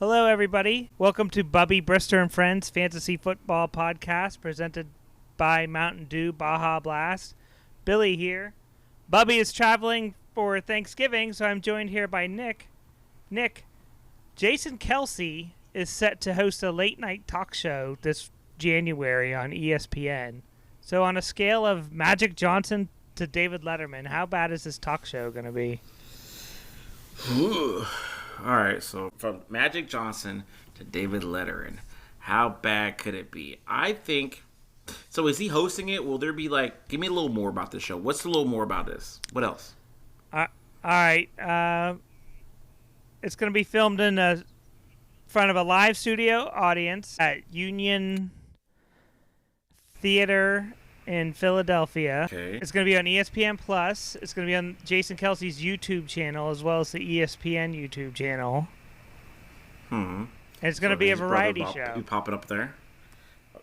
Hello, everybody. Welcome to Bubby Brister and Friends Fantasy Football Podcast, presented by Mountain Dew Baja Blast. Billy here. Bubby is traveling for Thanksgiving, so I'm joined here by Nick. Nick, Jason Kelce is set to host a late-night talk show this January on ESPN. So on a scale of Magic Johnson to David Letterman, how bad is this talk show going to be? Ooh. All right, so from Magic Johnson to David Letterman, how bad could it be? I think, so is he hosting it? Will there be give me a little more about this show. What's a little more about this? What else? All right. It's going to be filmed in front of a live studio audience at Union Theater in Philadelphia. Okay. It's going to be on ESPN Plus. It's going to be on Jason Kelce's YouTube channel as well as the ESPN YouTube channel. And it's going to be a variety show. You popping up there?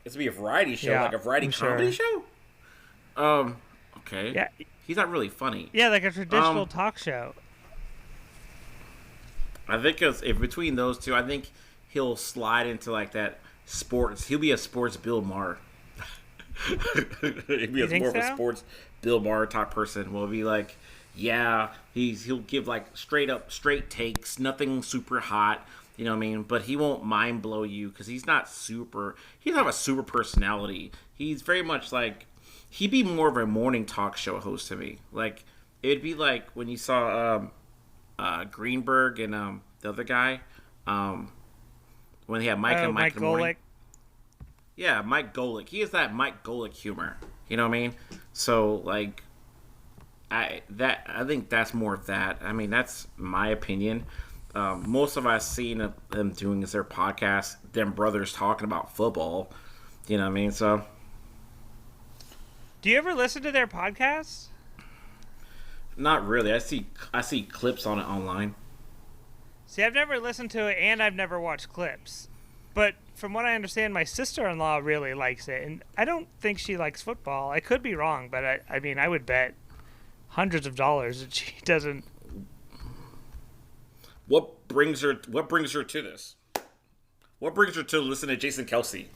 It's going to be a variety show, yeah, like a variety comedy show? Okay. Yeah. He's not really funny. Yeah, like a traditional talk show. I think if between those two, I think he'll slide into that sports. He'll be a sports Bill Maher. He'd be more of a sports Bill Maher type person. Will be he'll give straight takes, nothing super hot, you know what I mean? But he won't mind blow you because he doesn't have a super personality. He's very much he'd be more of a morning talk show host to me. It'd be like when you saw Greenberg and the other guy, when they had Mike and Mike in the morning. Yeah, Mike Golick. He has that Mike Golick humor. You know what I mean? So I think that's more of that. I mean, that's my opinion. Most of I've seen them doing is their podcast, them brothers talking about football. You know what I mean? So, do you ever listen to their podcasts? Not really. I see clips on it online. See, I've never listened to it, and I've never watched clips. But from what I understand, my sister-in-law really likes it, and I don't think she likes football. I could be wrong, but I mean, I would bet hundreds of dollars that she doesn't. What brings her to this? What brings her to listen to Jason Kelce?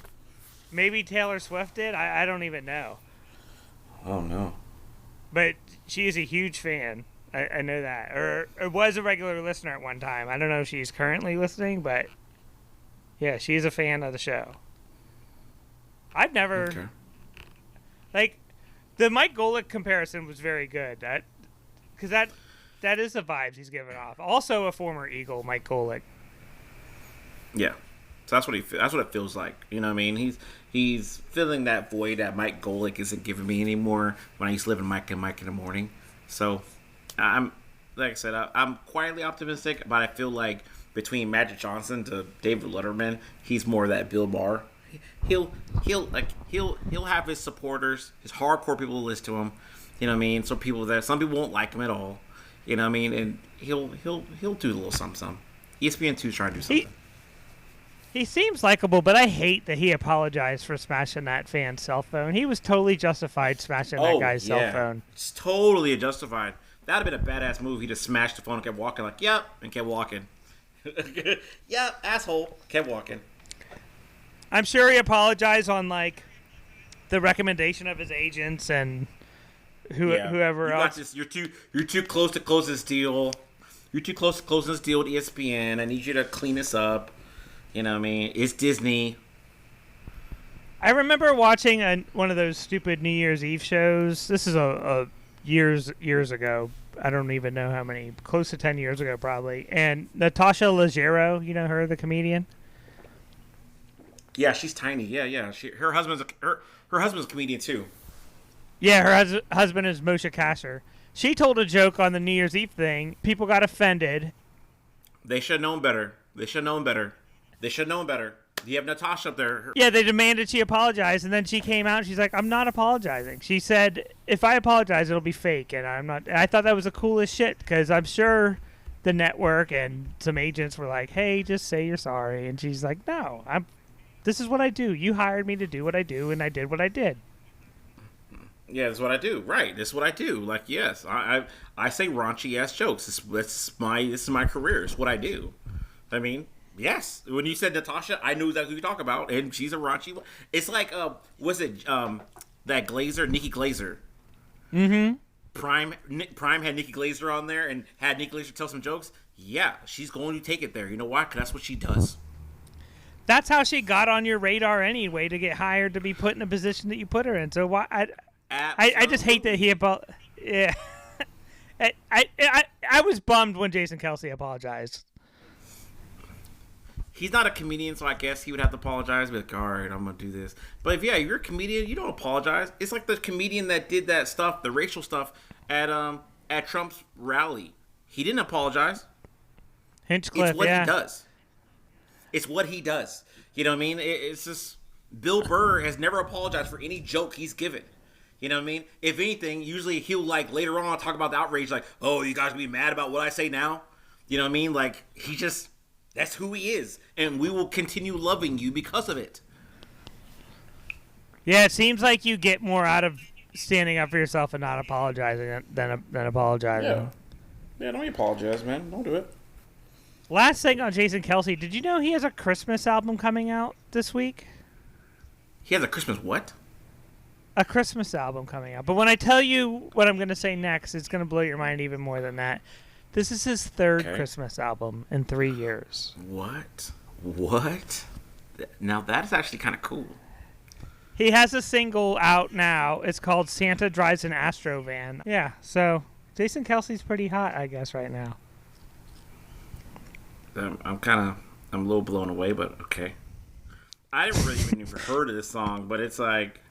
Maybe Taylor Swift did. I don't even know. Oh no. But she is a huge fan. I know that, or was a regular listener at one time. I don't know if she's currently listening, but. Yeah, she's a fan of the show. I've never... Okay. The Mike Golick comparison was very good. Because that is the vibes he's giving off. Also a former Eagle, Mike Golick. Yeah. So that's what it feels like. You know what I mean? He's filling that void that Mike Golick isn't giving me anymore when I used to live in Mike and Mike in the morning. So, I'm quietly optimistic, but I feel like between Magic Johnson to David Letterman, he's more of that Bill Maher. He'll have his supporters, his hardcore people who listen to him. You know what I mean? So some people won't like him at all. You know what I mean? And he'll do a little something. ESPN2's trying to do something. He seems likable, but I hate that he apologized for smashing that fan's cell phone. He was totally justified smashing that guy's cell phone. It's totally justified. That'd have been a badass move. He just smashed the phone and kept walking yep, and kept walking. Yeah, asshole. Kept walking. I'm sure he apologized on the recommendation of his agents and whoever else. You're too close to close this deal. You're too close to closing this deal with ESPN. I need you to clean this up. You know what I mean? It's Disney. I remember watching one of those stupid New Year's Eve shows. This is a years ago. I don't even know how many. Close to 10 years ago, probably. And Natasha Leggero, you know her, the comedian? Yeah, she's tiny. Yeah. Her husband's a comedian, too. Yeah, her husband is Moshe Kasher. She told a joke on the New Year's Eve thing. People got offended. They should have known better. You have Natasha up there. Yeah, they demanded she apologize, and then she came out and she's like, I'm not apologizing. She said, if I apologize, it'll be fake, and I'm not. And I thought that was the coolest shit, because I'm sure the network and some agents were like, hey, just say you're sorry. And she's like, no, this is what I do. You hired me to do what I do, and I did what I did. Yeah, that's what I do. Right, this is what I do. Yes, I say raunchy ass jokes. This is my career. It's what I do. I mean, Yes, when you said Natasha, I knew exactly who you talk about, and she's a raunchy. It's like, was it that Glazer, Nikki Glazer? Mm-hmm. Prime had Nikki Glazer on there and had Nikki Glazer tell some jokes. Yeah, she's going to take it there. You know why? Because that's what she does. That's how she got on your radar anyway, to get hired to be put in a position that you put her in. So why? I just hate that he yeah. I was bummed when Jason Kelce apologized. He's not a comedian, so I guess he would have to apologize. Be like, all right, I'm going to do this. But if you're a comedian, you don't apologize. It's like the comedian that did that stuff, the racial stuff, at Trump's rally. He didn't apologize. Hinchcliffe, it's what he does. It's what he does. You know what I mean? It's just Bill Burr has never apologized for any joke he's given. You know what I mean? If anything, usually he'll like later on talk about the outrage, like, oh, you guys be mad about what I say now? You know what I mean? Like, that's who he is. And we will continue loving you because of it. Yeah, it seems like you get more out of standing up for yourself and not apologizing than apologizing. Yeah, don't apologize, man. Don't do it. Last thing on Jason Kelce, did you know he has a Christmas album coming out this week? He has a Christmas what? A Christmas album coming out. But when I tell you what I'm going to say next, it's going to blow your mind even more than that. This is his third Christmas album in 3 years. What? Now that's actually kind of cool. He has a single out now. It's called Santa Drives an Astro Van. Yeah, so Jason Kelce's pretty hot, I guess, right now. I'm a little blown away, but okay. I didn't really even heard of this song, but it's like,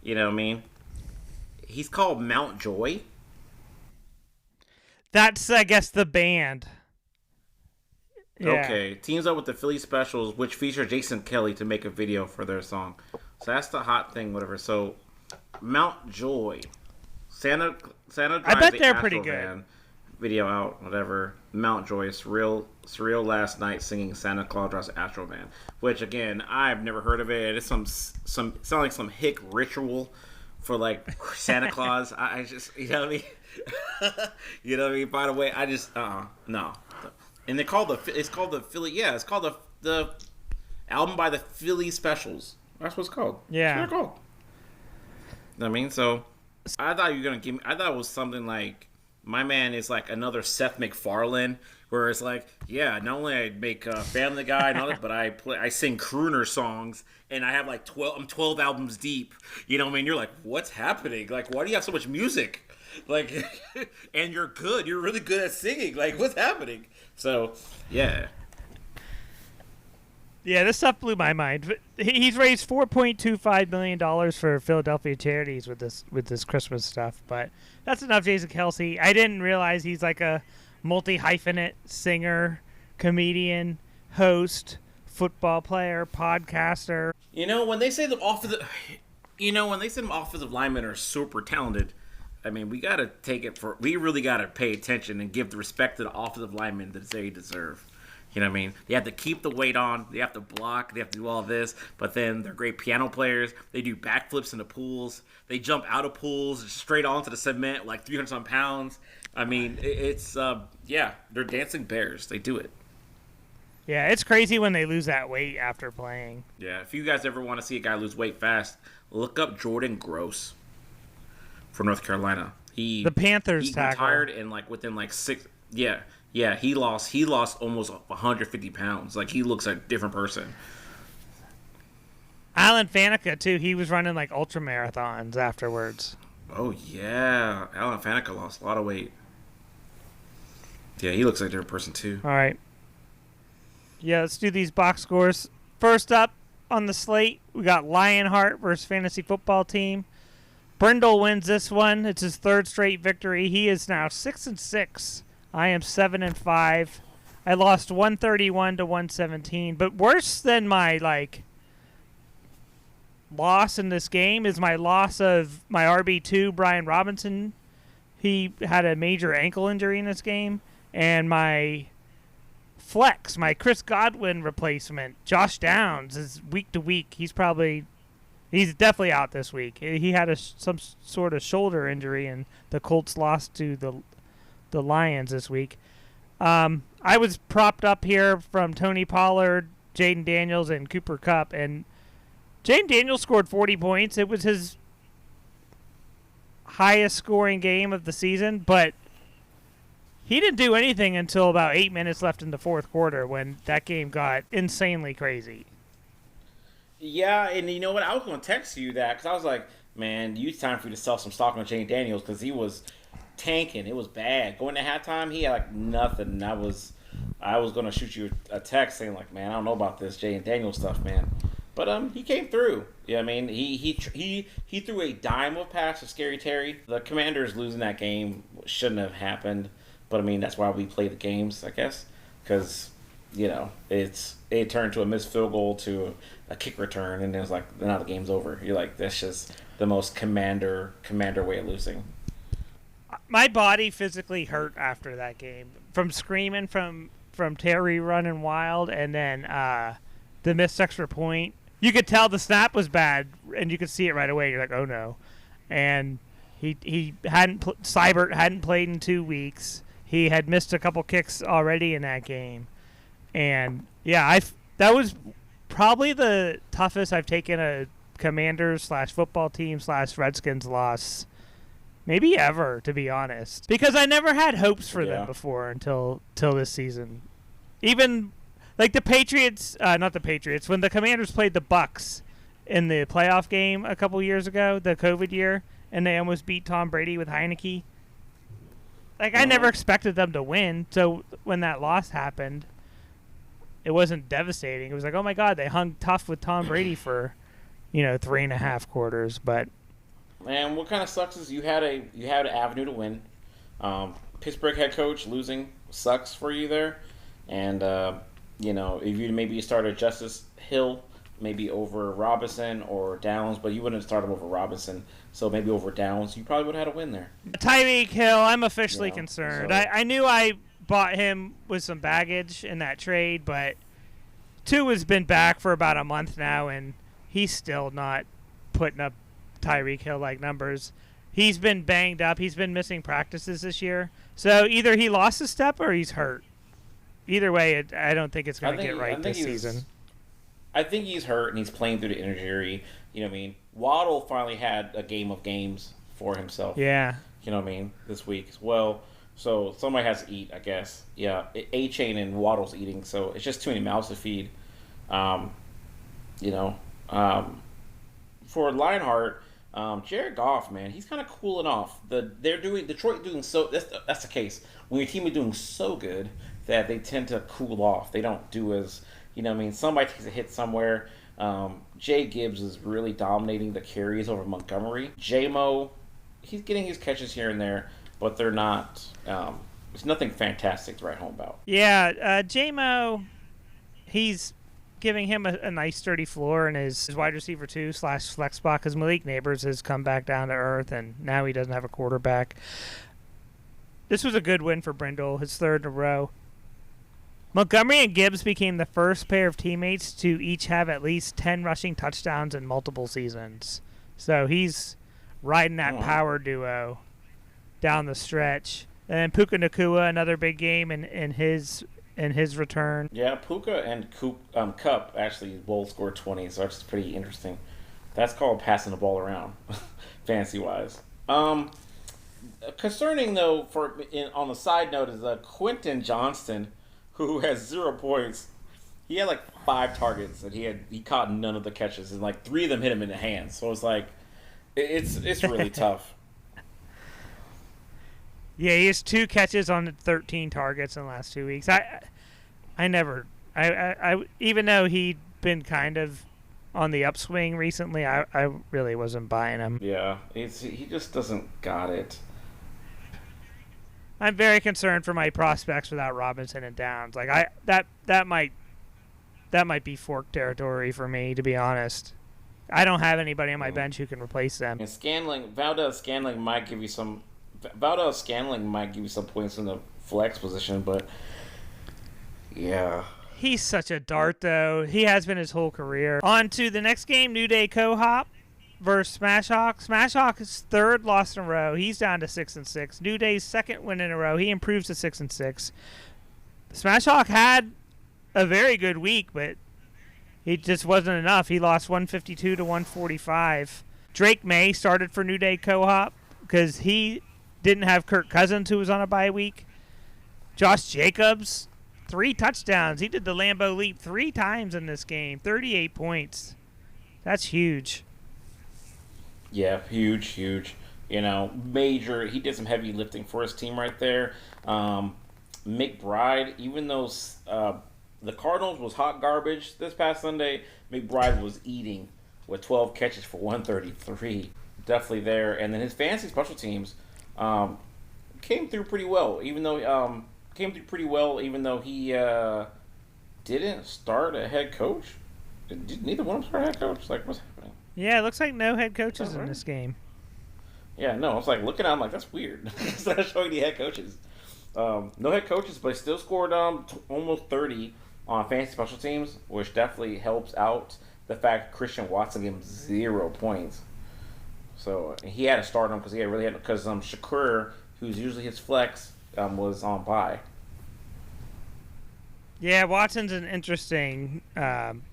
you know what I mean? He's called Mount Joy. That's, I guess, the band. Yeah. Okay. Teams up with the Philly Specials, which feature Jason Kelce to make a video for their song. So that's the hot thing, whatever. So, Mount Joy. Santa drives I bet they're Astro pretty Van. good. Video out, whatever. Mount Joy, surreal last night singing Santa Claus Drives Astro Van. Which, again, I've never heard of it. It's sound like some hick ritual for, like, Santa Claus. I just, you know what I mean? You know what I mean? By the way, I just, no. And it's called the Philly, it's called the album by the Philly Specials. That's what it's called. Yeah. That's what it's called. You know what I mean? So, I thought you were going to give me, I thought it was something like, my man is like another Seth MacFarlane, where it's like, yeah, not only I make Family Guy and all that, but I sing crooner songs, and I have like 12 albums deep. You know what I mean? You're like, what's happening? Like, why do you have so much music? Like, and you're good. You're really good at singing. Like, what's happening? So, yeah. Yeah, this stuff blew my mind. He's raised $4.25 million for Philadelphia charities with this Christmas stuff, but that's enough Jason Kelce. I didn't realize he's like a multi-hyphenate singer, comedian, host, football player, podcaster. You know, when they say the offensive linemen are super talented, I mean, we really got to pay attention and give the respect to the offensive linemen that they deserve. You know what I mean? They have to keep the weight on. They have to block. They have to do all this. But then they're great piano players. They do backflips in the pools. They jump out of pools straight onto the cement like 300-some pounds. I mean, they're dancing bears. They do it. Yeah, it's crazy when they lose that weight after playing. Yeah, if you guys ever want to see a guy lose weight fast, look up Jordan Gross from North Carolina. The Panthers tackle. Retired and within 6. Yeah, he lost almost 150 pounds. Like, he looks like a different person. Alan Faneca, too. He was running, ultra marathons afterwards. Oh, yeah. Alan Faneca lost a lot of weight. Yeah, he looks like a different person, too. All right. Yeah, let's do these box scores. First up on the slate, we got Lionheart versus Fantasy Football Team. Brindle wins this one. It's his third straight victory. He is now 6-6. I am 7-5. I lost 131 to 117. But worse than my loss in this game is my loss of my RB2, Brian Robinson. He had a major ankle injury in this game, and my flex, my Chris Godwin replacement, Josh Downs, is week to week. He's definitely out this week. He had some sort of shoulder injury, and the Colts lost to the Lions this week. I was propped up here from Tony Pollard, Jaden Daniels, and Cooper Kupp, and Jaden Daniels scored 40 points. It was his highest scoring game of the season, but he didn't do anything until about 8 minutes left in the fourth quarter when that game got insanely crazy. Yeah, and you know what? I was going to text you that because I was like, man, it's time for you to sell some stock on Jaden Daniels because he was tanking. It was bad. Going to halftime, he had like nothing. I was going to shoot you a text saying like, man, I don't know about this Jaden Daniels stuff, man. But he came through. Yeah, I mean, he threw a dime of pass to Scary Terry. The Commanders losing that game shouldn't have happened. But I mean, that's why we play the games, I guess, because it turned to a missed field goal to a kick return, and it was like now the game's over. You're like, that's just the most commander way of losing. My body physically hurt after that game from screaming from Terry running wild, and then the missed extra point. You could tell the snap was bad, and you could see it right away. You're like, oh no, and he Seibert hadn't played in 2 weeks. He had missed a couple kicks already in that game. And, yeah, that was probably the toughest I've taken a Commanders/football team/Redskins loss maybe ever, to be honest. Because I never had hopes for them before until this season. Even, like the Patriots, not the Patriots, when the Commanders played the Bucks in the playoff game a couple years ago, the COVID year, and they almost beat Tom Brady with Heineke. Like, I never expected them to win, so when that loss happened, it wasn't devastating. It was like, oh, my God, they hung tough with Tom Brady for, 3.5 quarters. But, man, what kind of sucks is you had an avenue to win. Pittsburgh head coach losing sucks for you there. And, if you started Justice Hill maybe over Robinson or Downs, but you wouldn't have started over Robinson. So maybe over Downs, you probably would have had a win there. Tyreek Hill, I'm officially concerned. So. I knew I bought him with some baggage in that trade, but Tua has been back for about a month now, and he's still not putting up Tyreek Hill-like numbers. He's been banged up. He's been missing practices this year. So either he lost a step or he's hurt. Either way, I don't think it's going to get right this season. I think he's hurt, and he's playing through the injury. Waddle finally had a game of games for himself. Yeah. This week as well. So somebody has to eat, I guess. Yeah, A-Chain and Waddle's eating, so it's just too many mouths to feed. For Lionheart, Jared Goff, man, he's kind of cooling off. Detroit doing so. That's the case. When your team is doing so good that they tend to cool off. They don't do as somebody takes a hit somewhere. Jay Gibbs is really dominating the carries over Montgomery. J-Mo, he's getting his catches here and there, but they're not. It's nothing fantastic to write home about. Yeah, J-Mo, he's giving him a nice sturdy floor in his wide receiver 2/flex spot because Malik Neighbors has come back down to earth, and now he doesn't have a quarterback. This was a good win for Brindle, his third in a row. Montgomery and Gibbs became the first pair of teammates to each have at least 10 rushing touchdowns in multiple seasons. So he's riding that power duo down the stretch. And then Puka Nacua, another big game in his return. Yeah, Puka and Kupp actually both scored 20, so that's pretty interesting. That's called passing the ball around, fancy-wise. Concerning, though, on the side note, is Quentin Johnston, who has 0 points. He had like 5 targets, and he caught none of the catches, and like 3 of them hit him in the hands. So it's like, it's really tough. Yeah, he has 2 catches on 13 targets in the last 2 weeks. I even though he'd been kind of on the upswing recently, I really wasn't buying him. Yeah, he just doesn't got it. I'm very concerned for my prospects without Robinson and Downs. Like that might be fork territory for me, to be honest. I don't have anybody on my bench who can replace them. And Valdez Scantling might give you some points in the flex position, but yeah. He's such a dart, though. He has been his whole career. On to the next game, New Day Co-Hop versus Smash Hawk. Smash Hawk's third loss in a row. He's down to 6-6. New Day's second win in a row. He improves to 6-6. Smash Hawk had a very good week, but he just wasn't enough. He lost 152 to 145. Drake May started for New Day Co-op because he didn't have Kirk Cousins, who was on a bye week. Josh Jacobs, 3 touchdowns. He did the Lambeau Leap 3 times in this game, 38 points. That's huge. Yeah, huge. Major. He did some heavy lifting for his team right there. McBride, even though the Cardinals was hot garbage this past Sunday, McBride was eating with 12 catches for 133. Definitely there. And then his fantasy special teams came through pretty well, even though he didn't start a head coach. Did neither one of them start a head coach? Like, what's happening? Yeah, it looks like no head coaches in this game. Yeah, no, I was like looking at him like, that's weird. It's not showing the head coaches. No head coaches, but he still scored almost 30 on fantasy special teams, which definitely helps out the fact Christian Watson gave him 0 points. So he had to start him because Shakur, who's usually his flex, was on bye. Yeah, Watson's an interesting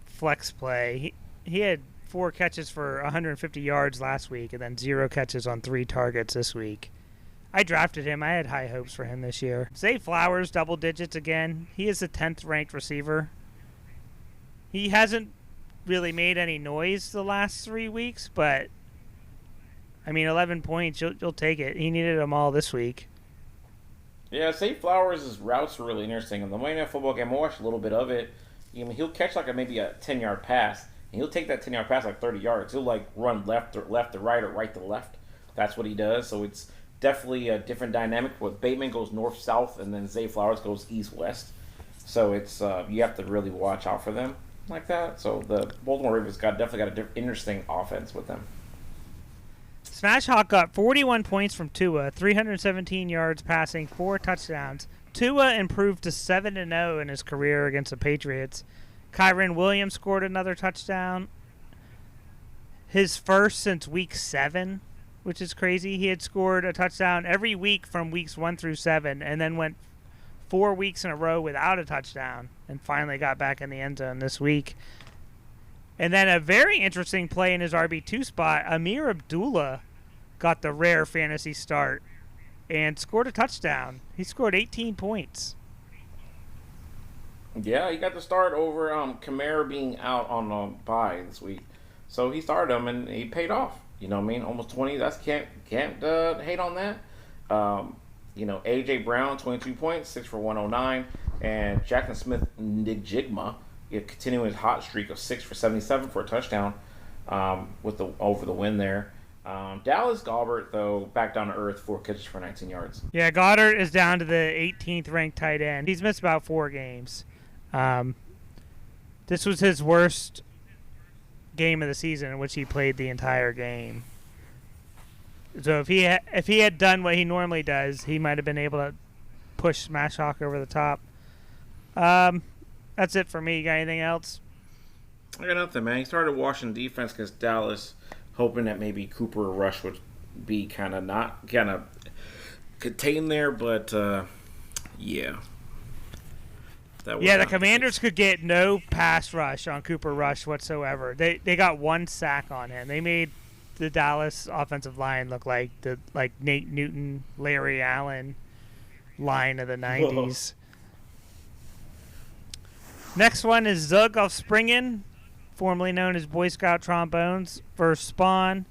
flex play. He had 4 catches for 150 yards last week and then 0 catches on 3 targets this week. I drafted him. I had high hopes for him this year. Zay Flowers, double digits again. He is the 10th ranked receiver. He hasn't really made any noise the last 3 weeks, but 11 points, you'll take it. He needed them all this week. Yeah, Zay Flowers' routes were really interesting. In the Monday Night Football game, I watched a little bit of it. He'll catch maybe a 10-yard pass, and he'll take that 10-yard pass 30 yards. He'll run left to right or right to left. That's what he does. So it's definitely a different dynamic. With Bateman goes north-south, and then Zay Flowers goes east-west. So it's you have to really watch out for them like that. So the Baltimore Ravens definitely got an interesting offense with them. Smash Hawk got 41 points from Tua, 317 yards passing, 4 touchdowns. Tua improved to 7-0 in his career against the Patriots. Kyren Williams scored another touchdown. His first since week 7, which is crazy. He had scored a touchdown every week from weeks 1 through 7 and then went 4 weeks in a row without a touchdown and finally got back in the end zone this week. And then a very interesting play in his RB2 spot, Amir Abdullah got the rare fantasy start and scored a touchdown. He scored 18 points. Yeah, he got the start over Kamara being out on a bye this week. So he started him and he paid off. You know what I mean? Almost 20. That's can't hate on that. AJ Brown, 22 points, 6 for 109. And Jackson Smith Njigma, continuing his hot streak of 6 for 77 for a touchdown over the win there. Dallas Goedert, though, back down to earth, 4 catches for 19 yards. Yeah, Goddard is down to the 18th ranked tight end. He's missed about 4 games. This was his worst game of the season in which he played the entire game. So if he had done what he normally does, he might have been able to push Smash Hawk over the top. That's it for me. You got anything else? I got nothing, man. He started washing defense against Dallas, hoping that maybe Cooper Rush would be kind of contained there, but yeah. The Commanders could get no pass rush on Cooper Rush whatsoever. They got 1 sack on him. They made the Dallas offensive line look like Nate Newton, Larry Allen line of the 90s. Next one is Zug auf Springen, formerly known as Boy Scout Trombones, versus Spawn.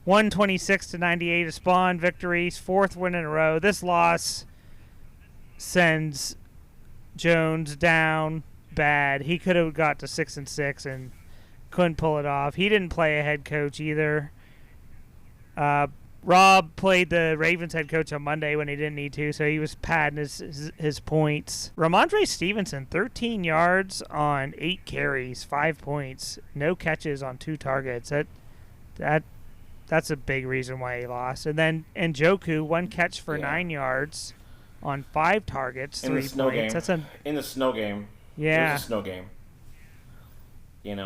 126-98 to Spawn victories, 4th win in a row. This loss sends Jones down bad. He could have got to 6-6 and couldn't pull it off. He didn't play a head coach either. Rob played the Ravens head coach on Monday when he didn't need to, so he was padding his points. Ramondre Stevenson, 13 yards on 8 carries, 5 points, no catches on 2 targets. That's a big reason why he lost. And then Njoku, 1 catch for 9 yards on 5 targets, 3 points. In the snow game. Yeah. It was a snow game. And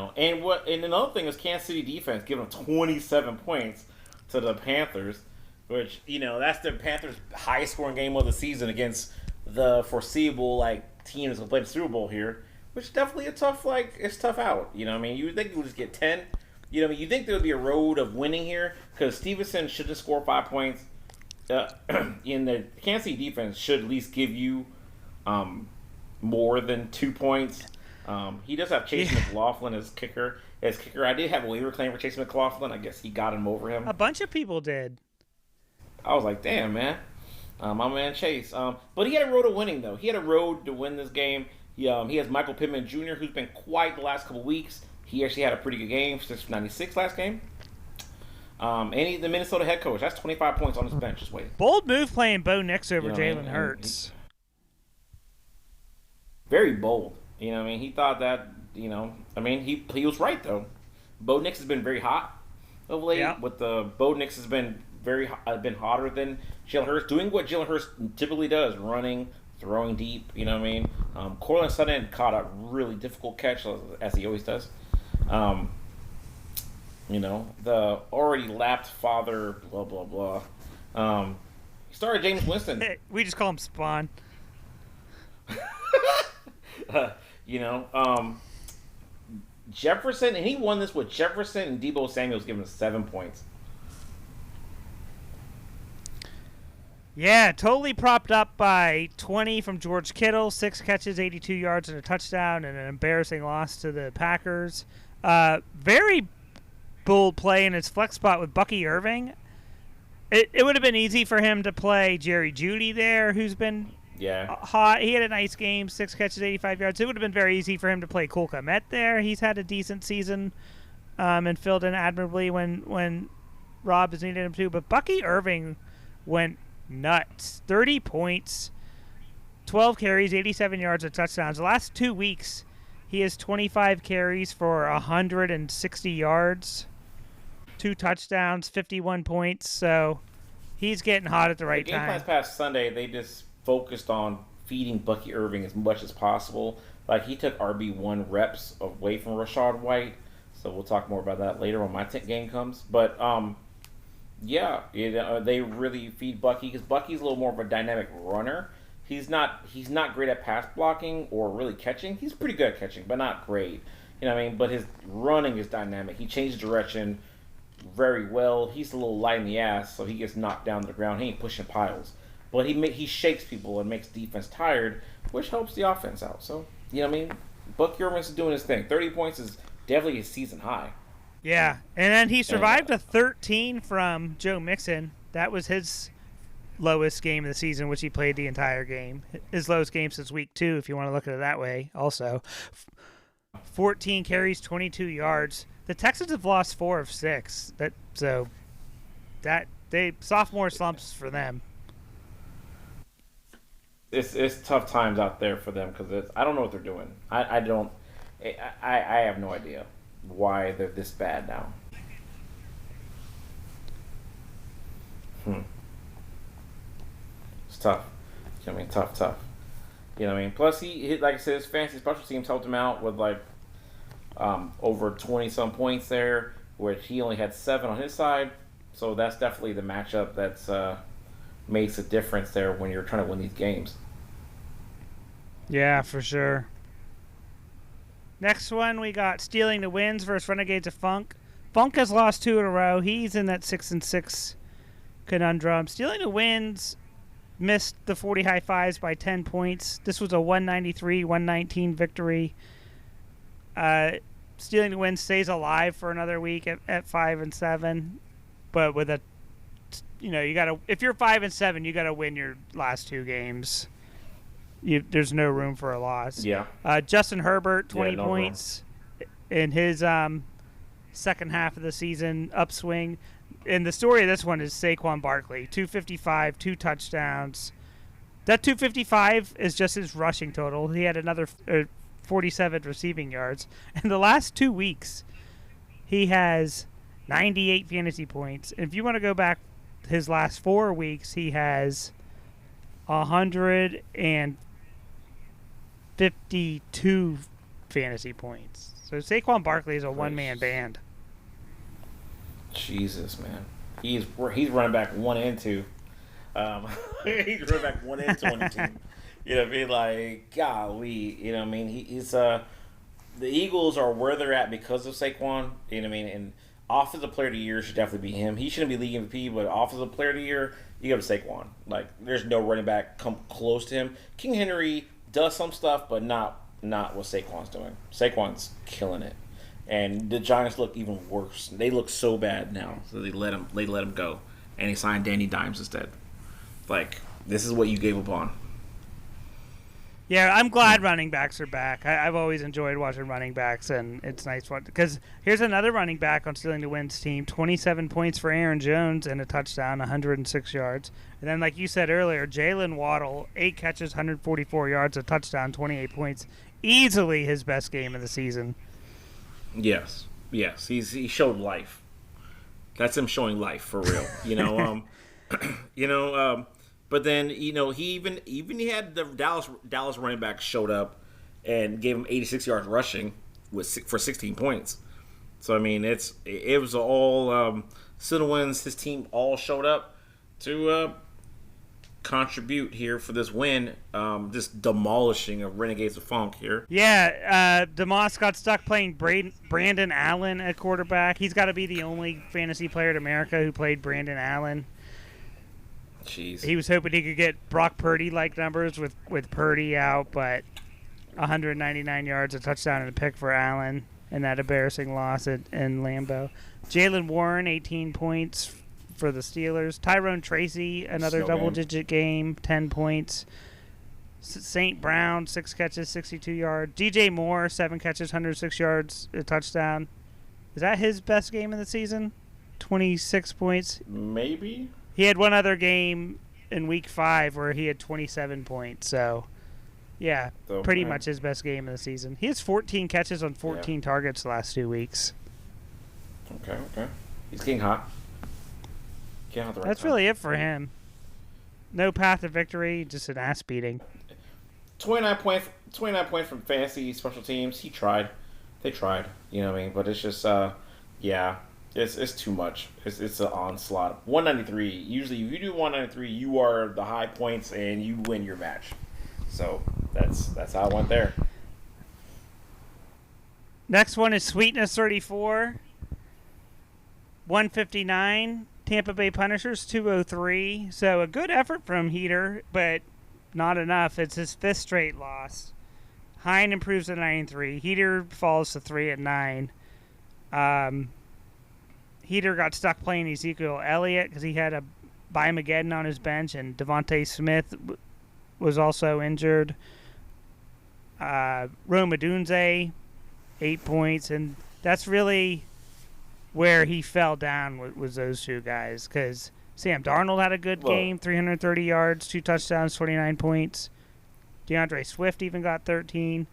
another thing is Kansas City defense giving them 27 points to the Panthers, which, that's the Panthers' highest scoring game of the season against the foreseeable, team that's gonna play the Super Bowl here, which is definitely a tough it's tough out. You know what I mean? You would think you would just get 10. You know what I mean? You think there would be a road of winning here because Stevenson should just score 5 points. In the Kansas City defense should at least give you more than 2 points. He does have Chase McLaughlin as kicker. I did have a waiver claim for Chase McLaughlin. I guess he got him over him. A bunch of people did. I was like, damn, man. My man Chase. But he had a road to winning, though. He had a road to win this game. He has Michael Pittman Jr., who's been quiet the last couple weeks. He actually had a pretty good game since 96 last game. And he's the Minnesota head coach. That's 25 points on his bench. Just wait. Bold move playing Bo Nix over Jalen Hurts. Very bold. You know what I mean? He thought that, he was right, though. Bo Nix has been very hot of late. Yeah. Bo Nix has been been hotter than Jalen Hurts, doing what Jalen Hurts typically does, running, throwing deep, you know what I mean? Cortland Sutton caught a really difficult catch, as he always does. The already lapped father, blah, blah, blah. He started James Winston. We just call him Spawn. Jefferson, and he won this with Jefferson and Deebo Samuel's giving us 7 points. Yeah, totally propped up by 20 from George Kittle, 6 catches, 82 yards, and a touchdown, and an embarrassing loss to the Packers. Very bold play in his flex spot with Bucky Irving. It would have been easy for him to play Jerry Jeudy there, who's been hot. He had a nice game, 6 catches, 85 yards. It would have been very easy for him to play Cole Kmet there. He's had a decent season and filled in admirably when Rob has needed him to. But Bucky Irving went nuts. 30 points, 12 carries, 87 yards, and touchdowns. The last 2 weeks, he has 25 carries for 160 yards, 2 touchdowns, 51 points. So he's getting hot at the right time. The game plans past Sunday, they just focused on feeding Bucky Irving as much as possible. Like, he took RB1 reps away from Rachaad White. So we'll talk more about that later when my game comes. But, they really feed Bucky because Bucky's a little more of a dynamic runner. He's not great at pass blocking or really catching. He's pretty good at catching, but not great. You know what I mean? But his running is dynamic. He changes direction very well. He's a little light in the ass, so he gets knocked down to the ground. He ain't pushing piles. But he shakes people and makes defense tired, which helps the offense out. So, you know what I mean? Bucky Irving's doing his thing. 30 points is definitely his season high. Yeah, and then he survived a 13 from Joe Mixon. That was his lowest game of the season, which he played the entire game. His lowest game since week 2, if you want to look at it that way. Also, 14 carries, 22 yards. The Texans have lost 4 of 6. Sophomore slumps for them. It's tough times out there for them because I don't know what they're doing. I have no idea why they're this bad now. It's tough. You know what I mean? Tough. You know what I mean? Plus, he like I said, his fantasy special teams helped him out with over 20-some points there, where he only had 7 on his side. So that's definitely the matchup that's makes a difference there when you're trying to win these games. Yeah, for sure. Next one, we got Stealing the Wins versus Renegades of Funk. Funk has lost 2 in a row. He's in that 6-6 conundrum. Stealing the Wins missed the 40 high fives by 10 points. This was a 193-119 victory. Stealing the Wins stays alive for another week at 5-7, but with if you're 5-7, you gotta win your last 2 games. There's no room for a loss. Yeah. Justin Herbert, 20 points in his second half of the season upswing. And the story of this one is Saquon Barkley, 255, 2 touchdowns. That 255 is just his rushing total. He had another 47 receiving yards. In the last 2 weeks, he has 98 fantasy points. And if you want to go back his last 4 weeks, he has 152 fantasy points. So Saquon Barkley is a one-man band. Jesus, man. He's running back 1 and 2. He's running back 1 and 2 on the team. You know what I mean? Like, golly, you know what I mean? He's the Eagles are where they're at because of Saquon. You know what I mean? And offensive player of the year should definitely be him. He shouldn't be league MVP, but offensive player of the year, you go to Saquon. Like, there's no running back come close to him. King Henry does some stuff, but not what Saquon's doing. Saquon's killing it. And the Giants look even worse. They look so bad now. So they let him go. And he signed Danny Dimes instead. Like, this is what you gave up on. Yeah, I'm glad running backs are back. I've always enjoyed watching running backs, and it's nice because here's another running back on Stealing the Wins team: 27 points for Aaron Jones and a touchdown, 106 yards. And then, like you said earlier, Jalen Waddle, 8 catches, 144 yards, a touchdown, 28 points. Easily his best game of the season. Yes. He showed life. That's him showing life for real. But then he he had the Dallas running back showed up and gave him 86 yards rushing for 16 points. So I mean it was all Wins. His team all showed up to contribute here for this win, this demolishing of Renegades of Funk here. Yeah, DeMoss got stuck playing Brandon Allen at quarterback. He's got to be the only fantasy player in America who played Brandon Allen. Jeez. He was hoping he could get Brock Purdy-like numbers with Purdy out, but 199 yards, a touchdown, and a pick for Allen in that embarrassing loss in Lambeau. Jalen Warren, 18 points for the Steelers. Tyrone Tracy, another double-digit game, 10 points. St. Brown, 6 catches, 62 yards. DJ Moore, 7 catches, 106 yards, a touchdown. Is that his best game of the season? 26 points? Maybe. He had one other game in Week 5 where he had 27 points. So, yeah, pretty much his best game of the season. He has 14 catches on 14 targets the last 2 weeks. Okay. He's getting hot. That's really it for him. No path to victory, just an ass beating. 29 points from fantasy special teams. He tried. They tried. You know what I mean? But it's just, It's too much. It's an onslaught. 193. Usually, if you do 193, you are the high points and you win your match. So that's how it went there. Next one is Sweetness 34. 159. Tampa Bay Punishers 203. So a good effort from Heater, but not enough. It's his 5th straight loss. Hine improves to 9-3. Heater falls to 3-9. Heater got stuck playing Ezekiel Elliott because he had a Mageddon on his bench, and Devontae Smith was also injured. Rome Odunze, 8 points, and that's really where he fell down was those two guys because Sam Darnold had a good game, 330 yards, 2 touchdowns, 29 points. DeAndre Swift even got 13.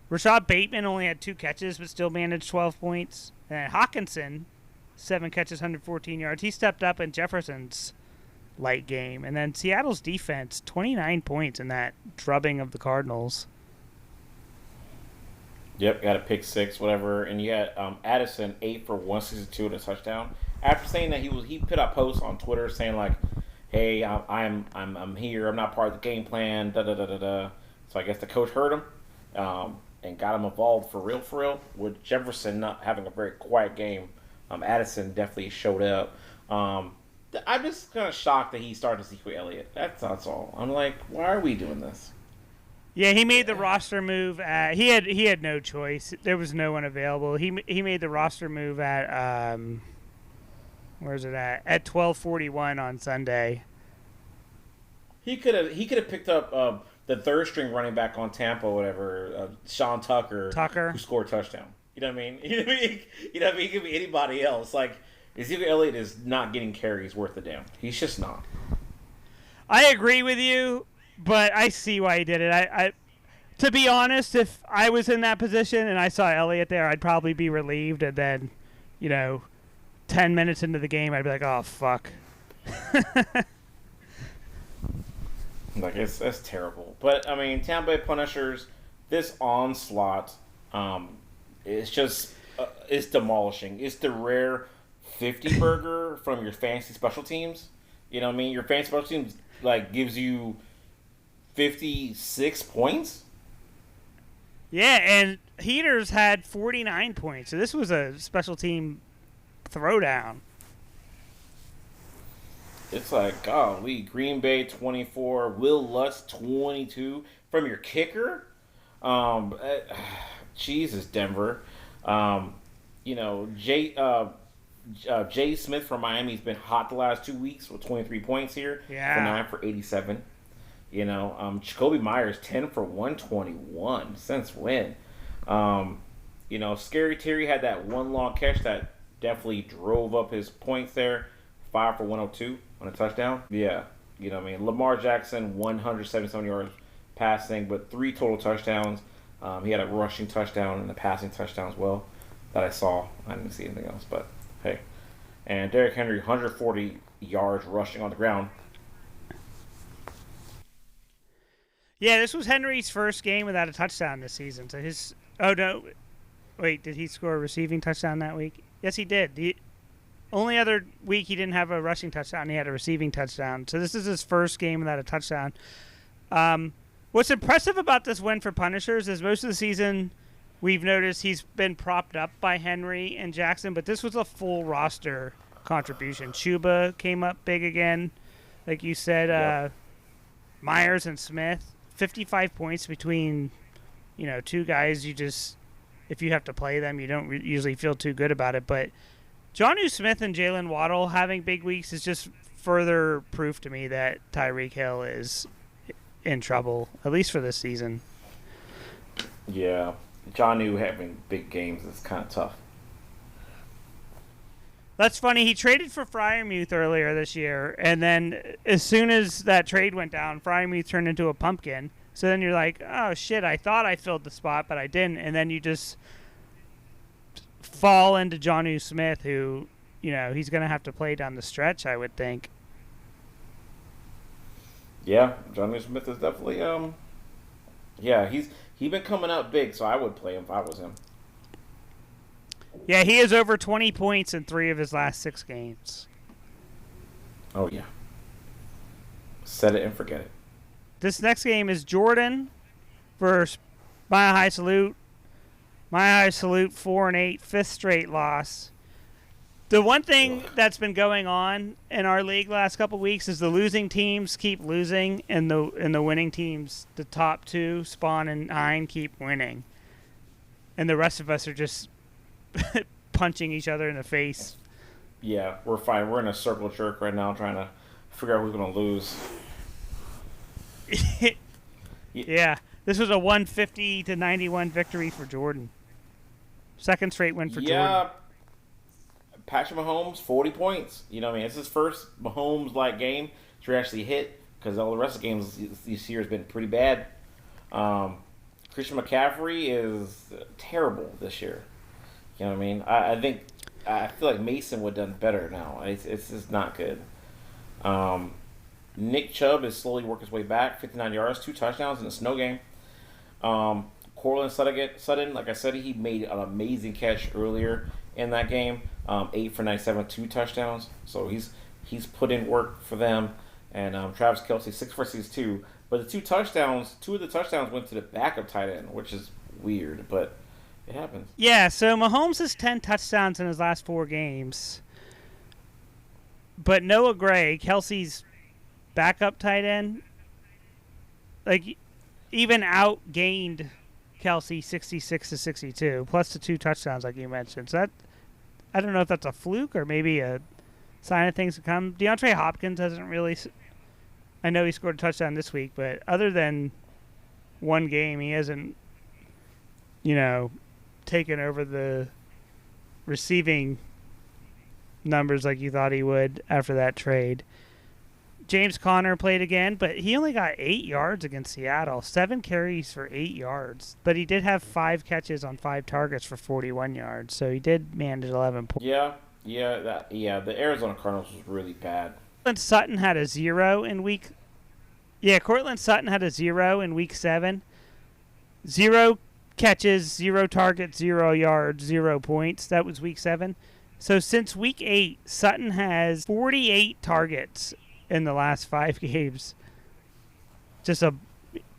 Rashad Bateman only had 2 catches but still managed 12 points. And Hawkinson, 7 catches, 114 yards. He stepped up in Jefferson's light game. And then Seattle's defense, 29 points in that drubbing of the Cardinals. Yep, got a pick 6, whatever. And you had Addison 8 for 162 and a touchdown. After saying that he put up posts on Twitter saying like, "Hey, I'm here. I'm not part of the game plan." Da da da da da. So I guess the coach heard him and got him involved for real. With Jefferson not having a very quiet game, Addison definitely showed up. I'm just kind of shocked that he started Ezekiel Elliott. That's all. I'm like, why are we doing this? Yeah, he made the roster move at he had no choice. There was no one available. He made the roster move at where's it at 12:41 on Sunday. He could have picked up the 3rd string running back on Tampa, whatever, Sean Tucker, who scored a touchdown. You know what I mean? He could be anybody else. Like Ezekiel Elliott is not getting carries worth a damn. He's just not. I agree with you. But I see why he did it. I to be honest, if I was in that position and I saw Elliott there, I'd probably be relieved. And then, 10 minutes into the game, I'd be like, "Oh fuck." Like that's terrible. But I mean, Tampa Bay Punishers, this onslaught, it's just it's demolishing. It's the rare 50 burger from your fantasy special teams. You know what I mean? Your fantasy special teams like gives you 56 points? Yeah, and Heaters had 49 points. So this was a special team throwdown. It's like, golly, Green Bay 24, Will Lutz 22 from your kicker. Um, eh, Jesus, Denver. Um, Jay Smith from Miami's been hot the last 2 weeks with 23 points here. Yeah. For 9 for 87. Jacoby Myers 10 for 121. Since when? Scary Terry had that one long catch that definitely drove up his points there. 5 for 102 on a touchdown. Yeah. Lamar Jackson 177 yards passing, but 3 total touchdowns. He had a rushing touchdown and a passing touchdown as well that I saw. I didn't see anything else, but hey. And Derrick Henry 140 yards rushing on the ground. Yeah, this was Henry's first game without a touchdown this season. So did he score a receiving touchdown that week? Yes, he did. The only other week he didn't have a rushing touchdown, he had a receiving touchdown. So this is his first game without a touchdown. What's impressive about this win for Punishers is most of the season we've noticed he's been propped up by Henry and Jackson, but this was a full roster contribution. Chuba came up big again, like you said. Yep. Myers and Smith. 55 points between, two guys. If you have to play them, you don't usually feel too good about it. But Jonnu Smith and Jalen Waddle having big weeks is just further proof to me that Tyreek Hill is in trouble, at least for this season. Yeah, Jonnu having big games is kind of tough. That's funny. He traded for Freiermuth earlier this year, and then as soon as that trade went down, Freiermuth turned into a pumpkin. So then you're like, oh, shit, I thought I filled the spot, but I didn't. And then you just fall into Jonnu Smith, who, he's going to have to play down the stretch, I would think. Yeah, Jonnu Smith is definitely, he's been coming up big, so I would play him if I was him. Yeah, he has over 20 points in 3 of his last 6 games. Oh, yeah. Set it and forget it. This next game is Jordan versus Mile High Salute. Mile High Salute 4-8, 5th straight loss. The one thing that's been going on in our league last couple weeks is the losing teams keep losing, and the winning teams, the top 2, Spawn and Hein, keep winning. And the rest of us are just punching each other in the face. Yeah, we're fine. We're in a circle jerk right now trying to figure out who's going to lose. Yeah, this was a 150-91 victory for Jordan. Second straight win for Jordan. Yeah, Patrick Mahomes, 40 points. It's his first Mahomes-like game to actually hit because all the rest of the games this year has been pretty bad. Christian McCaffrey is terrible this year. You know what I mean? I feel like Mason would have done better now. It's just not good. Nick Chubb is slowly working his way back. 59 yards, 2 touchdowns in a snow game. Cortland Sutton, like I said, he made an amazing catch earlier in that game. 8 for 97, 2 touchdowns. So he's put in work for them. And Travis Kelce, 6 for 62. But the 2 of the touchdowns went to the backup tight end, which is weird, but it happens. Yeah, so Mahomes has 10 touchdowns in his last 4 games. But Noah Gray, Kelce's backup tight end, even outgained Kelce 66-62, plus the 2 touchdowns like you mentioned. So I don't know if that's a fluke or maybe a sign of things to come. DeAndre Hopkins hasn't really... I know he scored a touchdown this week, but other than one game, he hasn't, taken over the receiving numbers like you thought he would after that trade. James Conner played again, but he only got 8 yards against Seattle. 7 carries for 8 yards. But he did have 5 catches on 5 targets for 41 yards. So he did manage 11 points. Yeah. The Arizona Cardinals was really bad. Courtland Sutton had a 0 in week. Yeah, Courtland Sutton had a 0 in week 7. 0 catches, 0 targets, 0 yards, 0 points. That was week 7. So since week 8, Sutton has 48 targets in the last 5 games. Just a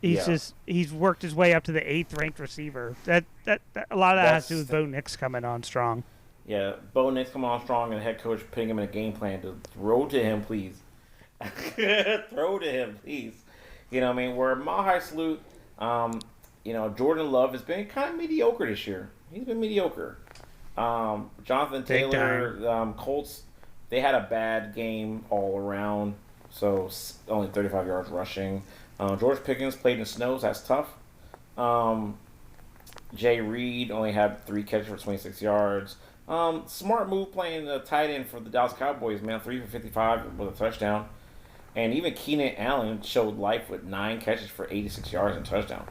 Yeah. He's worked his way up to the 8th ranked receiver. That a lot of that has to do with Bo Nix coming on strong. Yeah, Bo Nix coming on strong and the head coach putting him in a game plan to throw to him, please. Throw to him, please. You know what I mean? Where Mahai Salute, Jordan Love has been kind of mediocre this year. He's been mediocre. Jonathan Taylor, Colts, they had a bad game all around, so only 35 yards rushing. George Pickens played in the snow, so that's tough. Jay Reed only had 3 catches for 26 yards. Smart move playing the tight end for the Dallas Cowboys, man. 3 for 55 with a touchdown. And even Keenan Allen showed life with 9 catches for 86 yards and touchdown.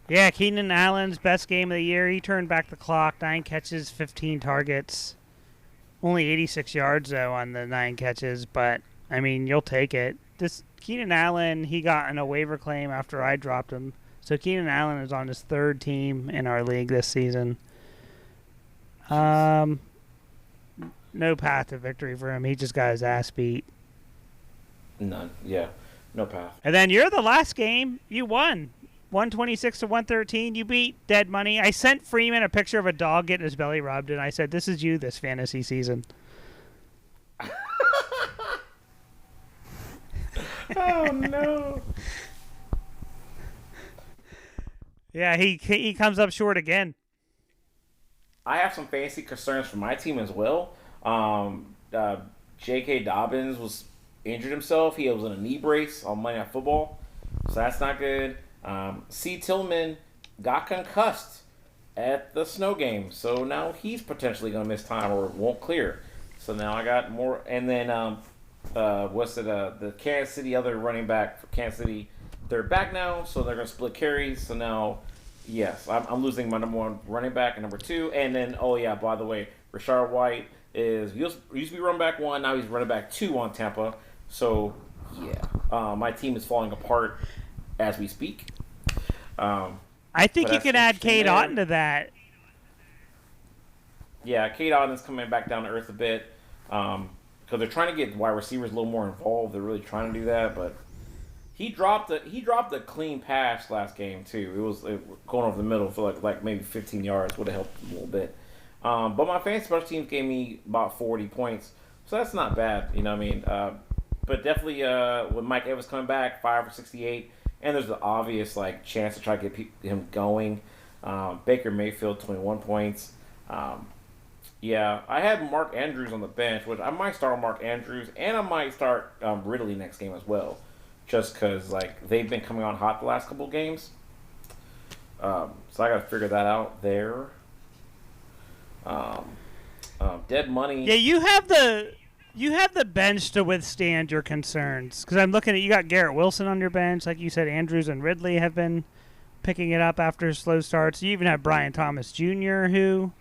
Yeah, Keenan Allen's best game of the year. He turned back the clock. 9 catches, 15 targets. Only 86 yards, though, on the 9 catches. But, I mean, you'll take it. This Keenan Allen, he got in a waiver claim after I dropped him. So Keenan Allen is on his 3rd team in our league this season. No path to victory for him. He just got his ass beat. None. Yeah. No path. And then you're the last game. You won. 126 to 113. You beat Dead Money. I sent Freeman a picture of a dog getting his belly rubbed, and I said, "This is you this fantasy season." Oh, no. Yeah, he comes up short again. I have some fantasy concerns for my team as well. J.K. Dobbins was injured himself. He was in a knee brace on Monday Night Football, so that's not good. C. Tillman got concussed at the snow game, so now he's potentially going to miss time or won't clear. So now I got more. And then the Kansas City other running back for Kansas City, they're back now, so they're going to split carries. So now, yes, I'm losing my number 1 running back and number 2. And then, oh yeah, by the way, Rashard White used to be running back 1, now he's running back 2 on Tampa. So yeah, my team is falling apart as we speak. I think you could add Cade Otton to that. Yeah, Cade Otton's coming back down to earth a bit because they're trying to get wide receivers a little more involved. They're really trying to do that, but he dropped a clean pass last game too. It was going over the middle for like maybe 15 yards would have helped a little bit. But my fantasy special teams gave me about 40 points, so that's not bad. You know what I mean? But definitely with Mike Evans coming back, 5 for 68. And there's the obvious chance to try to get him going. Baker Mayfield, 21 points. Yeah, I had Mark Andrews on the bench, which I might start Mark Andrews, and I might start Ridley next game as well, just because they've been coming on hot the last couple of games. So I got to figure that out there. Dead Money. Yeah, you have the bench to withstand your concerns. Because I'm looking at, you got Garrett Wilson on your bench. Like you said, Andrews and Ridley have been picking it up after slow starts. You even have Brian Thomas Jr., who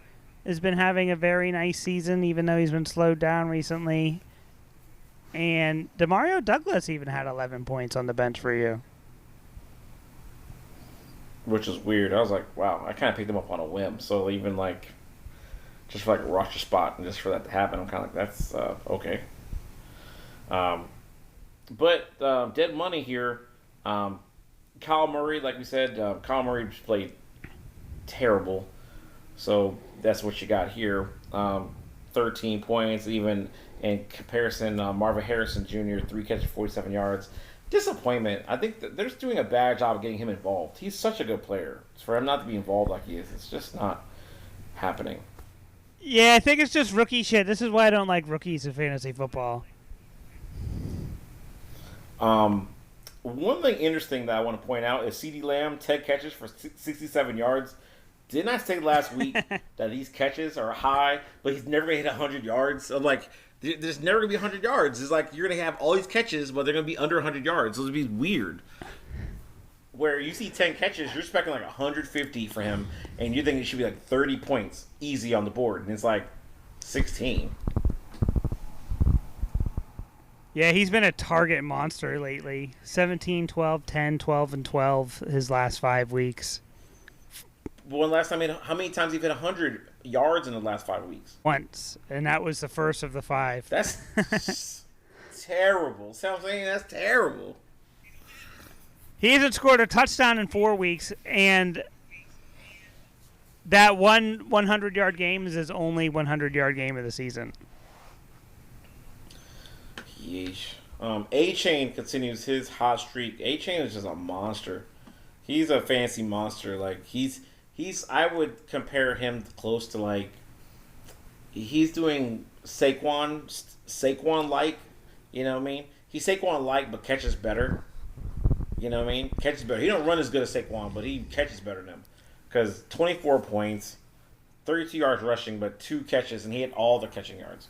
has been having a very nice season, even though he's been slowed down recently. And Demario Douglas even had 11 points on the bench for you. Which is weird. I was like, wow, I kind of picked him up on a whim. So even just for a roster spot and just for that to happen, I'm kind of like, that's okay. But Dead Money here, Kyle Murray, like we said, Kyle Murray just played terrible. So that's what you got here. 13 points, even in comparison, Marvin Harrison Jr., 3 catches, 47 yards. Disappointment. I think that they're just doing a bad job of getting him involved. He's such a good player. For him not to be involved like he is, it's just not happening. Yeah, I think it's just rookie shit. This is why I don't like rookies in fantasy football. One thing interesting that I want to point out is CeeDee Lamb, 10 catches for 67 yards. Didn't I say last week that these catches are high, but he's never going to hit 100 yards? I'm like, there's never going to be 100 yards. It's like you're going to have all these catches, but they're going to be under 100 yards. So it'll be weird. Where you see 10 catches, you're expecting 150 for him, and you think it should be 30 points easy on the board, and it's 16. Yeah, he's been a target monster lately. 17, 12, 10, 12, and 12 his last 5 weeks. When last time, how many times have you hit 100 yards in the last 5 weeks? Once, and that was the first of the 5. That's terrible. See what I'm saying? That's terrible. He hasn't scored a touchdown in 4 weeks, and that one 100-yard game is his only 100-yard game of the season. Yeesh. A-Chain continues his hot streak. A-Chain is just a monster. He's a fancy monster. Like he's I would compare him close to like he's doing Saquon like, you know what I mean? He's Saquon like but catches better. You know what I mean? Catches better. He don't run as good as Saquon, but he catches better than him. Cuz 24 points, 32 yards rushing, but 2 catches and he had all the catching yards.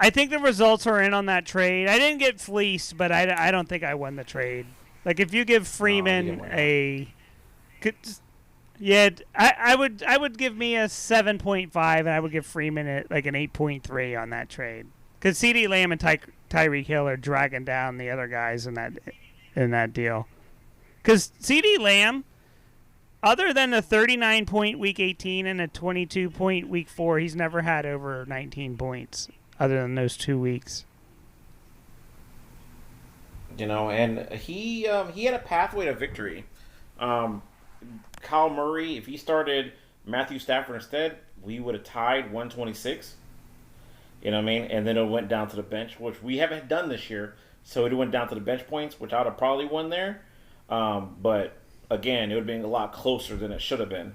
I think the results are in on that trade. I didn't get fleeced, but I don't think I won the trade. Like if you give Freeman I would give me a 7.5, and I would give Freeman like an 8.3 on that trade. Because CeeDee Lamb and Tyreek Hill are dragging down the other guys in that deal. Because CeeDee Lamb, other than a 39-point week 18 and a 22-point week 4, he's never had over 19 points. Other than those 2 weeks, you know, and he had a pathway to victory. Kyle Murray, if he started Matthew Stafford instead, we would have tied 126. You know what I mean? And then it went down to the bench, which we haven't done this year. So it went down to the bench points, which I'd have probably won there. But again, it would have been a lot closer than it should have been.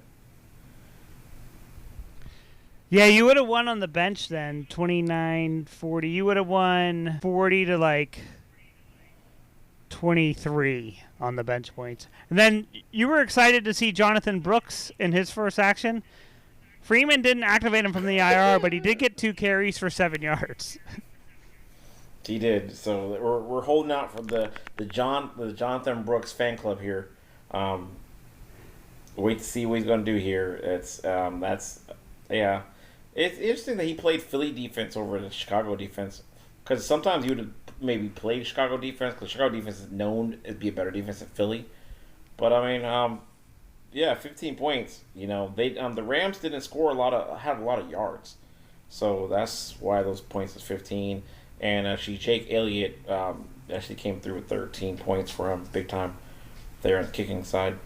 Yeah, you would have won on the bench then, 29-40. You would have won 40 to like 23 on the bench points. And then you were excited to see Jonathan Brooks in his first action. Freeman didn't activate him from the IR, but he did get 2 carries for 7 yards. He did. So we're holding out for the Jonathan Brooks fan club here. Wait to see what he's going to do here. It's interesting that he played Philly defense over the Chicago defense, because sometimes you would have maybe played Chicago defense because Chicago defense is known to be a better defense than Philly. But I mean, 15 points. You know, the Rams didn't score had a lot of yards, so that's why those points is 15. And actually, Jake Elliott actually came through with 13 points for him, big time there on the kicking side.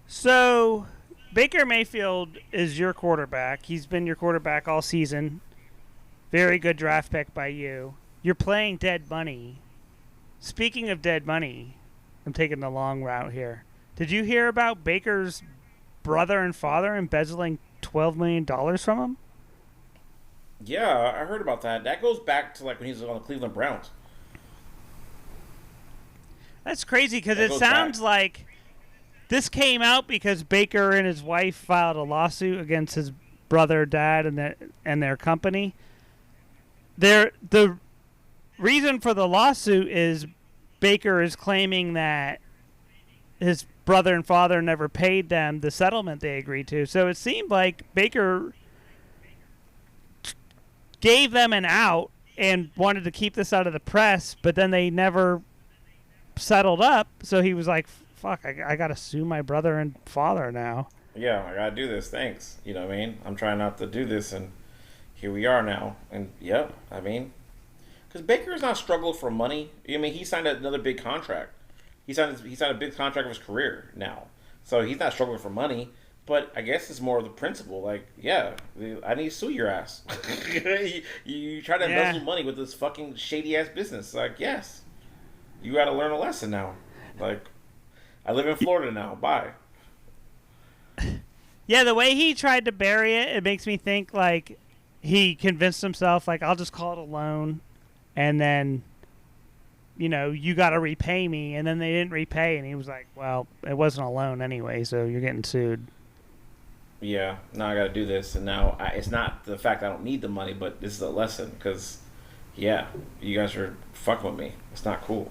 So Baker Mayfield is your quarterback. He's been your quarterback all season. Very good draft pick by you. You're playing dead money. Speaking of dead money, I'm taking the long route here. Did you hear about Baker's brother and father embezzling $12 million from him? Yeah, I heard about that. That goes back to like when he was on the Cleveland Browns. That's crazy because it sounds like this came out because Baker and his wife filed a lawsuit against his brother, dad, and their company. The reason for the lawsuit is Baker is claiming that his brother and father never paid them the settlement they agreed to. So it seemed like Baker gave them an out and wanted to keep this out of the press, but then they never settled up. So he was like, fuck, I got to sue my brother and father now. Yeah, I got to do this. Thanks. You know what I mean? I'm trying not to do this, and here we are now. And, yep, I mean, because Baker's not struggled for money. I mean, he signed another big contract. He signed a big contract of his career now. So he's not struggling for money. But I guess it's more of the principle. Like, yeah, I need to sue your ass. you try to embezzle money with this fucking shady-ass business. Like, yes, you got to learn a lesson now. Like, I live in Florida now. Bye. Yeah, the way he tried to bury it, it makes me think, like, he convinced himself, like, I'll just call it a loan, and then, you know, you got to repay me. And then they didn't repay, and he was like, well, it wasn't a loan anyway, so you're getting sued. Yeah, now I got to do this, and now it's not the fact I don't need the money, but this is a lesson, because, yeah, you guys are fucking with me. It's not cool.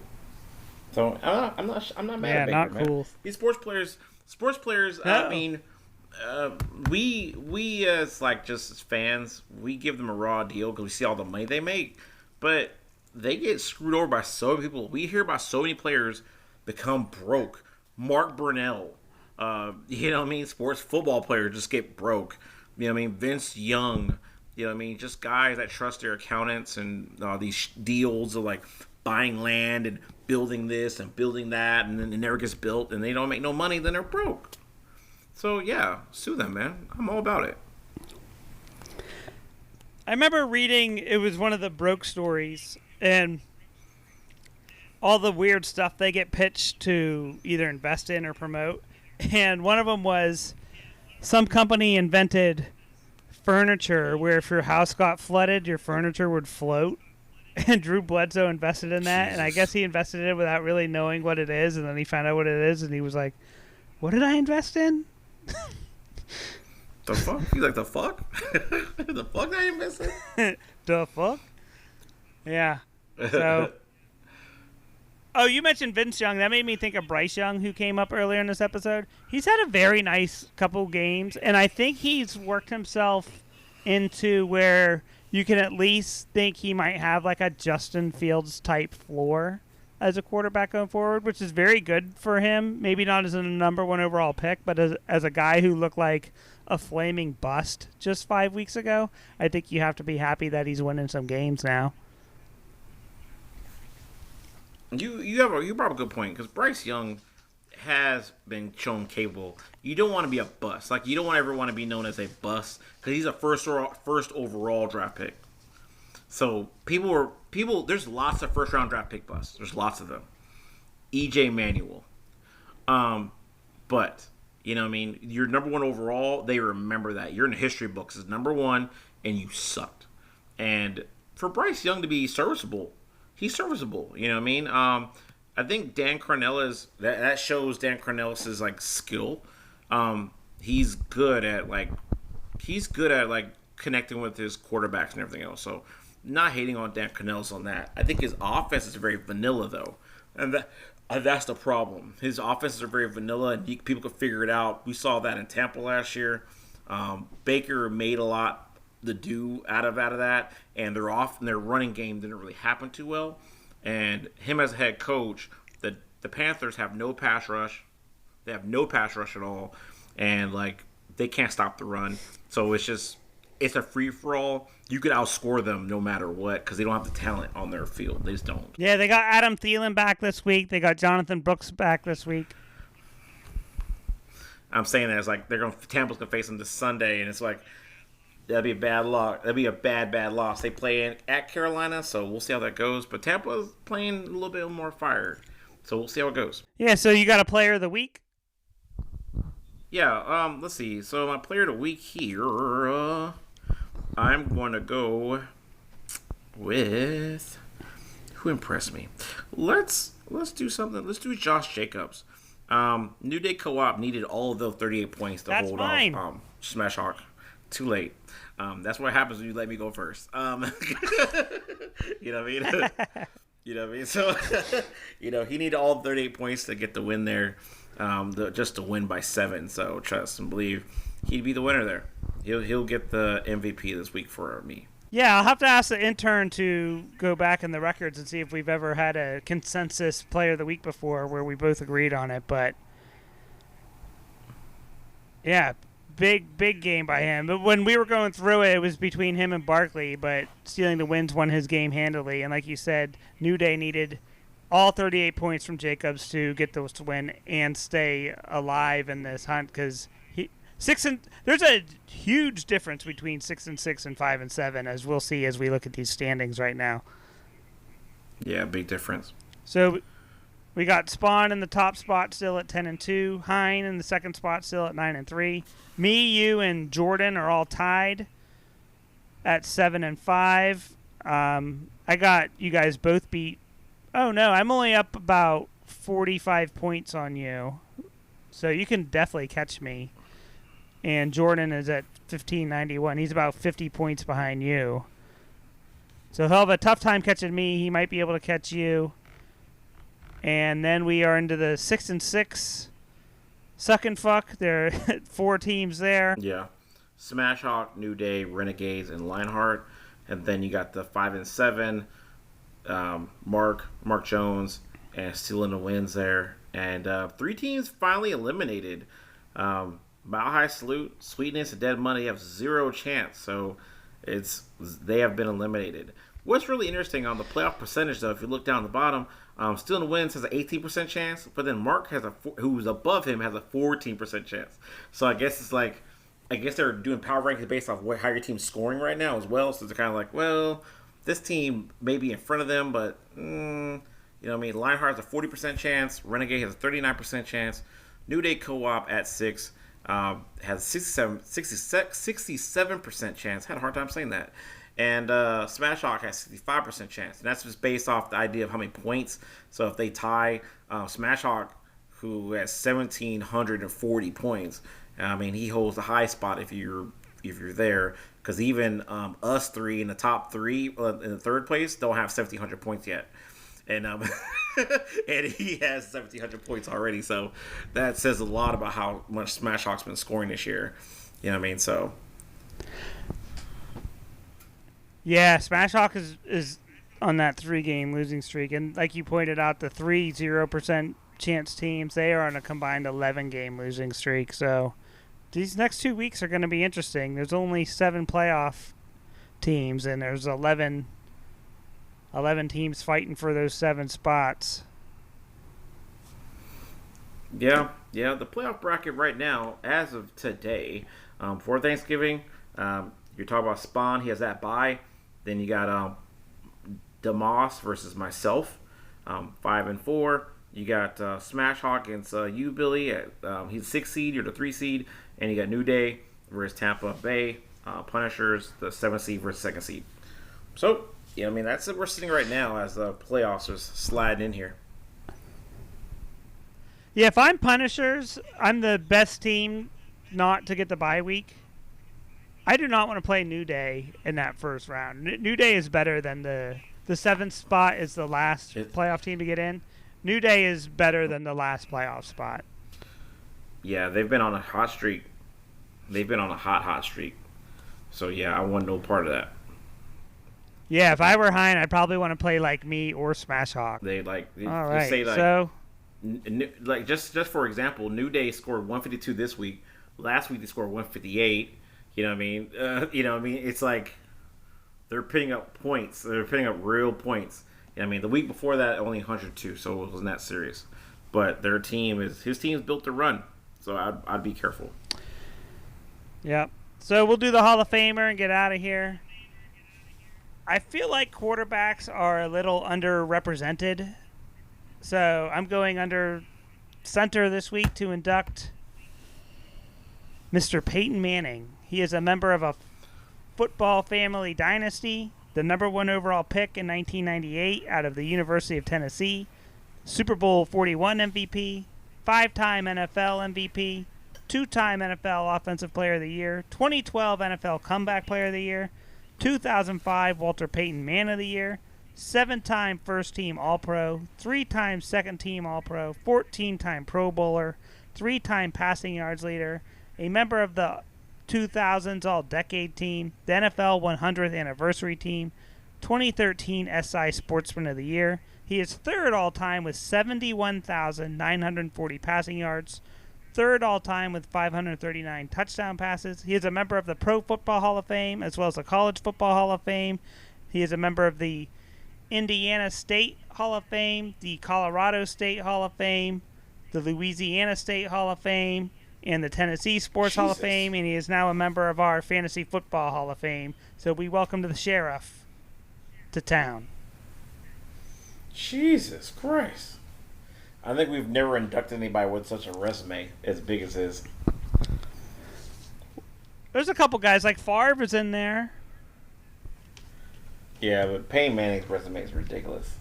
So I'm not mad at Baker, not man. Cool. These sports players. No. I mean, we as like just as fans, we give them a raw deal because we see all the money they make, but they get screwed over by so many people. We hear about so many players become broke. Mark Brunell. You know what I mean? Sports football players just get broke. You know what I mean? Vince Young, You know what I mean? Just guys that trust their accountants and these deals of like buying land and building this and building that, and then it never gets built, and they don't make no money, then they're broke. So yeah, sue them, man. I'm all about it. I remember reading, it was one of the broke stories, and all the weird stuff they get pitched to either invest in or promote. And one of them was some company invented furniture where if your house got flooded, your furniture would float. And Drew Bledsoe invested in that. And I guess he invested in it without really knowing what it is. And then he found out what it is. And he was like, what did I invest in? The fuck? He's like, the fuck? The fuck I invested in? The fuck? Yeah. So... Oh, you mentioned Vince Young. That made me think of Bryce Young, who came up earlier in this episode. He's had a very nice couple games, and I think he's worked himself into where you can at least think he might have like a Justin Fields type floor as a quarterback going forward, which is very good for him. Maybe not as a number one overall pick, but as a guy who looked like a flaming bust just 5 weeks ago, I think you have to be happy that he's winning some games now. You brought up a good point, because Bryce Young has been shown capable. You don't want to be a bust. Like, you don't ever want to be known as a bust, because he's a first overall draft pick. So there's lots of first round draft pick busts. There's lots of them. EJ Manuel. But you know what I mean, you're number one overall, they remember that. You're in the history books as number one and you sucked. And for Bryce Young to be serviceable, he's serviceable. You know what I mean? I think Dan Cornelius, that shows Dan Cornelius's like skill. He's good at connecting with his quarterbacks and everything else. So not hating on Dan Cornelius on that. I think his offense is very vanilla though, and that's the problem. His offenses are very vanilla, and people can figure it out. We saw that in Tampa last year. Baker made a lot to do out of that, and their running game didn't really happen too well. And him as a head coach, the Panthers have no pass rush. They have no pass rush at all, and like they can't stop the run. So it's a free for all. You could outscore them no matter what because they don't have the talent on their field. They just don't. Yeah, they got Adam Thielen back this week. They got Jonathan Brooks back this week. I'm saying that it's like Tampa's gonna face them this Sunday, and it's like that'd be a bad loss. That'd be a bad loss. They play at Carolina, so we'll see how that goes. But Tampa's playing a little bit more fire, so we'll see how it goes. Yeah. So you got a player of the week? Yeah. Let's see. So my player of the week here. I'm going to go with who impressed me. Let's do something. Let's do Josh Jacobs. New Day Co-op needed all of those 38 points to hold off Smash Hawk. Too late. That's what happens when you let me go first. You know what I mean? You know what I mean? So, he needed all 38 points to get the win there, just to win by 7. So trust and believe he'd be the winner there. He'll get the MVP this week for me. Yeah, I'll have to ask the intern to go back in the records and see if we've ever had a consensus player of the week before where we both agreed on it. But yeah, big game by him. But when we were going through it, it was between him and Barkley, but Stealing the Winds won his game handily. And like you said, New Day needed all 38 points from Jacobs to get those to win and stay alive in this hunt because there's a huge difference between 6-6 and 5-7, as we'll see as we look at these standings right now. Yeah, big difference. So we got Spawn in the top spot still at 10-2, Hein in the second spot still at 9-3. Me, you, and Jordan are all tied at 7-5. I got you guys both beat. Oh no, I'm only up about 45 points on you, so you can definitely catch me. And Jordan is at 1591. He's about 50 points behind you. So he'll have a tough time catching me. He might be able to catch you. And then we are into the 6-6 suck and fuck. There are 4 teams there. Yeah. Smash Hawk, New Day, Renegades, and Lionheart. And then you got the 5-7, Mark Jones, and Stealing the Winds there. And 3 teams finally eliminated. Mile High Salute, Sweetness, and Dead Money have 0 chance. So They have been eliminated. What's really interesting on the playoff percentage, though, if you look down the bottom, Still in Wins has an 18% chance, but then Mark who's above him has a 14% chance. So I guess they're doing power rankings based off how your team's scoring right now as well. So they're kind of like, well, this team may be in front of them, but you know what I mean. Lionheart has a 40% chance. Renegade has a 39% chance. New Day Co-op at 6 has 67% chance. Had a hard time saying that. And Smash Hawk has 65% chance. And that's just based off the idea of how many points. So if they tie Smash Hawk, who has 1,740 points, I mean, he holds the high spot if you're there. Because even us three in the top three in the third place don't have 1,700 points yet. And and he has 1,700 points already. So that says a lot about how much Smash Hawk's been scoring this year. You know what I mean? So... Yeah, Smash Hawk is on that 3-game losing streak. And like you pointed out, the 0% chance teams, they are on a combined 11-game losing streak. So these next 2 weeks are going to be interesting. There's only 7 playoff teams, and there's 11 teams fighting for those 7 spots. Yeah. The playoff bracket right now, as of today, for Thanksgiving, you're talking about Spawn. He has that bye. Then you got Demoss versus myself, 5-4. You got Smash Hawk against you, Billy. He's the 6th seed. You're the 3 seed. And you got New Day versus Tampa Bay. Punishers, the 7th seed versus 2nd seed. So, yeah, I mean, that's what we're sitting right now as the playoffs are sliding in here. Yeah, if I'm Punishers, I'm the best team not to get the bye week. I do not want to play New Day in that first round. New Day is better than the 7th spot is the last playoff team to get in. New Day is better than the last playoff spot. Yeah, they've been on a hot streak. They've been on a hot streak. So, yeah, I want no part of that. Yeah, if I were Hein, I'd probably want to play like me or Smash Hawk. All right, say so... just for example, New Day scored 152 this week. Last week they scored 158. You know what I mean? It's like they're putting up points. They're putting up real points. You know what I mean? The week before that, only 102, so it wasn't that serious. But his team's built to run, so I'd be careful. Yep. So we'll do the Hall of Famer and get out of here. I feel like quarterbacks are a little underrepresented, so I'm going under center this week to induct Mr. Peyton Manning. He is a member of a football family dynasty, the number 1 overall pick in 1998 out of the University of Tennessee, Super Bowl 41 MVP, 5-time NFL MVP, 2-time NFL Offensive Player of the Year, 2012 NFL Comeback Player of the Year, 2005 Walter Payton Man of the Year, 7-time First-Team All-Pro, 3-time Second-Team All-Pro, 14-time Pro Bowler, 3-time passing yards leader, a member of the 2000s All-Decade Team, the NFL 100th Anniversary Team, 2013 SI Sportsman of the Year. He is 3rd all-time with 71,940 passing yards, 3rd all-time with 539 touchdown passes. He is a member of the Pro Football Hall of Fame as well as the College Football Hall of Fame. He is a member of the Indiana State Hall of Fame, the Colorado State Hall of Fame, the Louisiana State Hall of Fame, and the Tennessee Sports Hall of Fame, and he is now a member of our Fantasy Football Hall of Fame. So we welcome the sheriff to town. Jesus Christ. I think we've never inducted anybody with such a resume as big as his. There's a couple guys, like Favre is in there. Yeah, but Peyton Manning's resume is ridiculous.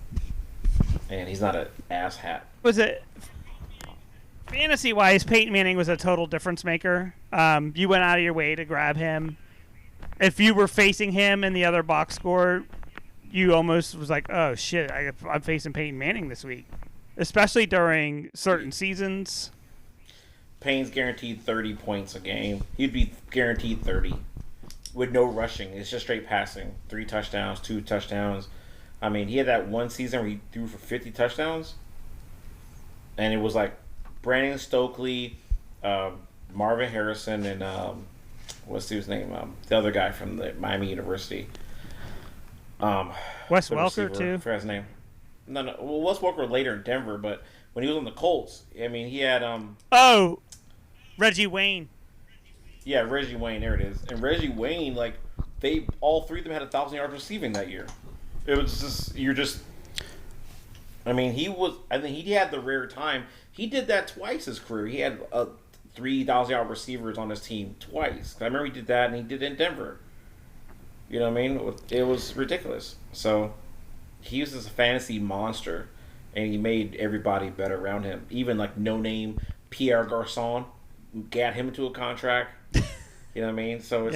And he's not an asshat. Was it... Fantasy-wise, Peyton Manning was a total difference maker. You went out of your way to grab him. If you were facing him in the other box score, you almost was like, oh, shit, I'm facing Peyton Manning this week. Especially during certain seasons. Payne's guaranteed 30 points a game. He'd be guaranteed 30 with no rushing. It's just straight passing. 3 touchdowns, 2 touchdowns. I mean, he had that one season where he threw for 50 touchdowns. And it was like Brandon Stokely, Marvin Harrison, and what's his name? The other guy from the Miami University. Wes the Welker receiver, too. for his name. No. Well, Wes Welker later in Denver, but when he was on the Colts, I mean, he had Oh, Reggie Wayne. yeah, Reggie Wayne. There it is. And Reggie Wayne, like they all three of them had 1,000 yards receiving that year. It was just you're just. I mean, he was. I think he had the rare time. He did that twice his career. He had 3,000-yard receivers on his team twice. I remember he did that, and he did it in Denver. You know what I mean? It was ridiculous. So he was just a fantasy monster, and he made everybody better around him. Even like no name Pierre Garcon got him into a contract. You know what I mean? So it's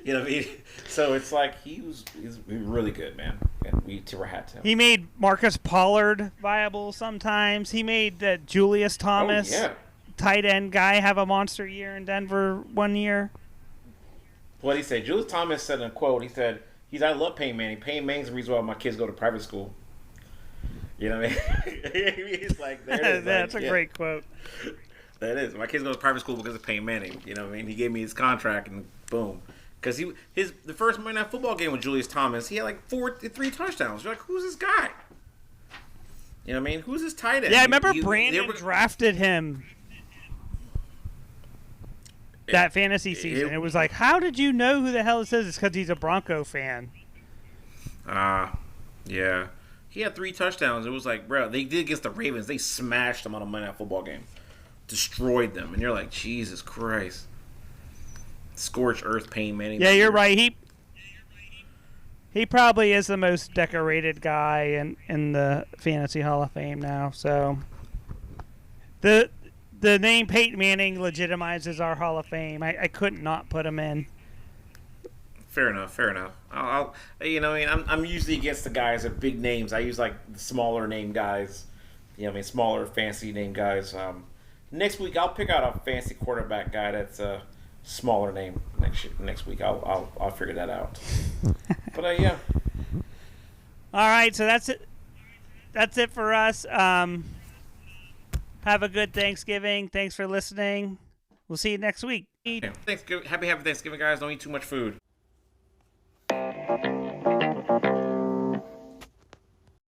you know what I mean? So it's like he's really good, man. And we tip our hat to him. He made Marcus Pollard viable sometimes. He made that Julius Thomas tight end guy have a monster year in Denver one year. What he said? Julius Thomas said in a quote, he said, I love Peyton Manning. Peyton Manning's the reason why my kids go to private school. You know what I mean? He's like, there it is. That's a great quote. That is. My kids go to private school because of Peyton Manning. You know what I mean? He gave me his contract and boom. Because the first Monday Night Football game with Julius Thomas, he had like 3 touchdowns. You're like, who's this guy? You know what I mean? Who's this tight end? Yeah, I remember Brandon drafted him that fantasy season. It was like, how did you know who the hell this is? It's because he's a Bronco fan. Yeah. He had 3 touchdowns. It was like, bro, they did against the Ravens. They smashed them on a Monday Night Football game. Destroyed them. And you're like, Jesus Christ. Scorched earth, Peyton Manning. Yeah, you're right. He probably is the most decorated guy in the Fantasy Hall of Fame now. So the name Peyton Manning legitimizes our Hall of Fame. I couldn't not put him in. Fair enough. I'll you know, I mean, I'm usually against the guys with big names. I use like the smaller name guys. You know, I mean, smaller fancy name guys. Next week I'll pick out a fancy quarterback guy that's smaller name next week. I'll figure that out. But yeah. All right, so that's it. That's it for us. Have a good Thanksgiving. Thanks for listening. We'll see you next week. Yeah. Happy Thanksgiving, guys. Don't eat too much food.